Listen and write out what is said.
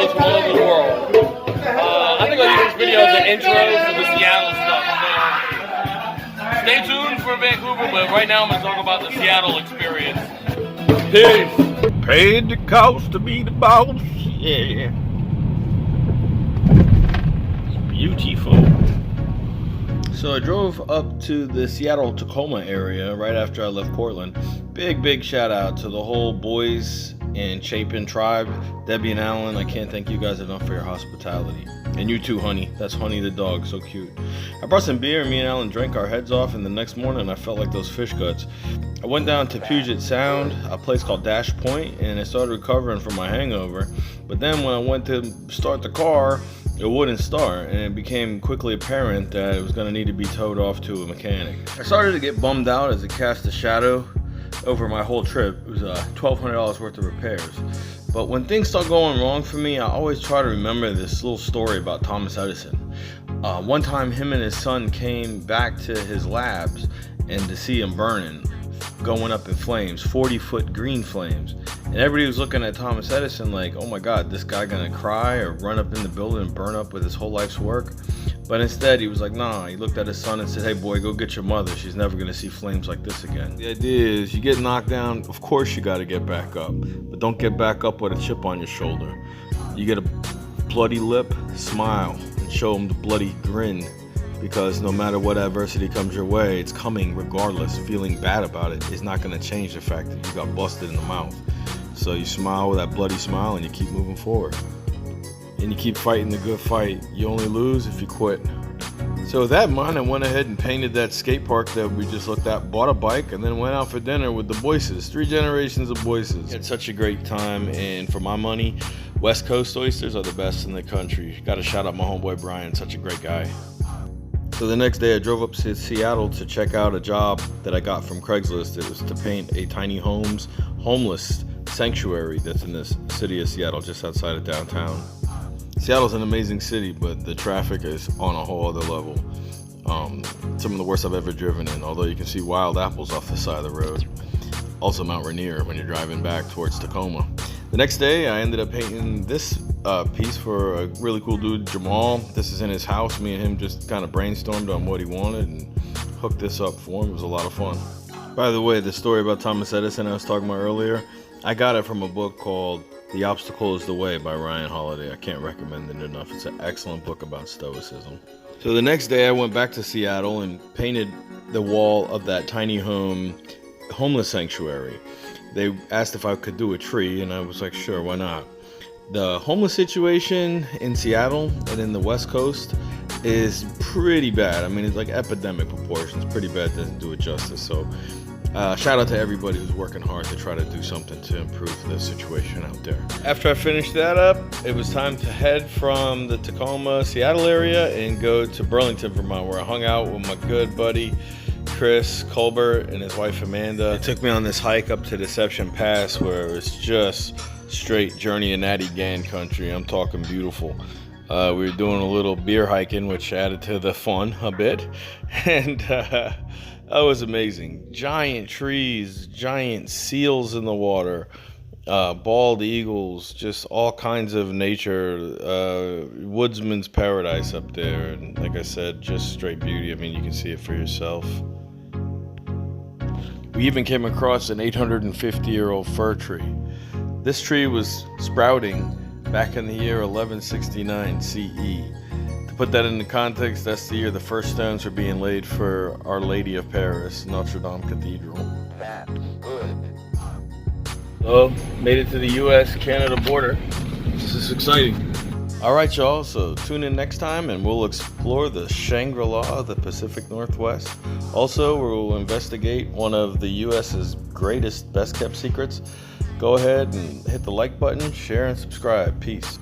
videos from all over the world. I think I'll use videos and intros to the Seattle stuff. So stay tuned for Vancouver, but right now I'm going to talk about the Seattle experience. Peace. Paid the cost to be the boss. Yeah. Beautiful. So I drove up to the Seattle-Tacoma area right after I left Portland. Big shout out to the whole Boys and Chapin tribe. Debbie and Alan, I can't thank you guys enough for your hospitality. And you too, Honey. That's Honey the dog, so cute. I brought some beer and me and Alan drank our heads off, and the next morning I felt like those fish guts. I went down to Puget Sound, a place called Dash Point, and I started recovering from my hangover. But then when I went to start the car, it wouldn't start, and it became quickly apparent that it was going to need to be towed off to a mechanic. I started to get bummed out as it cast a shadow over my whole trip. It was $1,200 worth of repairs. But when things start going wrong for me, I always try to remember this little story about Thomas Edison. One time him and his son came back to his labs and to see him burning, going up in flames, 40-foot green flames. And everybody was looking at Thomas Edison like, oh my God, this guy gonna cry or run up in the building and burn up with his whole life's work? But instead he was like, nah, he looked at his son and said, hey boy, go get your mother. She's never gonna see flames like this again. The idea is you get knocked down, of course you gotta get back up, but don't get back up with a chip on your shoulder. You get a bloody lip, smile, and show them the bloody grin. Because no matter what adversity comes your way, it's coming regardless. Feeling bad about it is not gonna change the fact that you got busted in the mouth. So you smile with that bloody smile and you keep moving forward. And you keep fighting the good fight. You only lose if you quit. So with that in mind, I went ahead and painted that skate park that we just looked at, bought a bike, and then went out for dinner with the Boyces. 3 generations of Boyces. Had such a great time, and for my money, West Coast oysters are the best in the country. Gotta shout out my homeboy Brian, such a great guy. So the next day I drove up to Seattle to check out a job that I got from Craigslist. It was to paint a tiny homeless sanctuary that's in the city of Seattle, just outside of downtown. Seattle's an amazing city, but the traffic is on a whole other level. Some of the worst I've ever driven in, although you can see wild apples off the side of the road. Also Mount Rainier when you're driving back towards Tacoma. The next day I ended up painting this piece for a really cool dude, Jamal. This is in his house. Me and him just kind of brainstormed on what he wanted and hooked this up for him. It was a lot of fun. By the way, the story about Thomas Edison I was talking about earlier, I got it from a book called The Obstacle is the Way by Ryan Holiday. I can't recommend it enough. It's an excellent book about stoicism. So the next day I went back to Seattle and painted the wall of that tiny homeless sanctuary. They asked if I could do a tree, and I was like, sure, why not? The homeless situation in Seattle and in the West Coast is pretty bad. I mean, it's like epidemic proportions. Pretty bad, doesn't do it justice. So shout out to everybody who's working hard to try to do something to improve the situation out there. After I finished that up, it was time to head from the Tacoma, Seattle area and go to Burlington, Vermont, where I hung out with my good buddy Chris Colbert and his wife Amanda. It took me on this hike up to Deception Pass where it was just straight Journey and Natty Gann country. I'm talking beautiful. We were doing a little beer hiking, which added to the fun a bit. And that was amazing. Giant trees, giant seals in the water, bald eagles, just all kinds of nature, woodsman's paradise up there. And like I said, just straight beauty. I mean, you can see it for yourself. We even came across an 850-year-old fir tree. This tree was sprouting back in the year 1169 CE. To put that into context, that's the year the first stones were being laid for Our Lady of Paris, Notre Dame Cathedral. That's good. So, made it to the US-Canada border. This is exciting. All right, y'all, so tune in next time and we'll explore the Shangri-La of the Pacific Northwest. Also, we'll investigate one of the US's greatest best-kept secrets. Go ahead and hit the like button, share, and subscribe. Peace.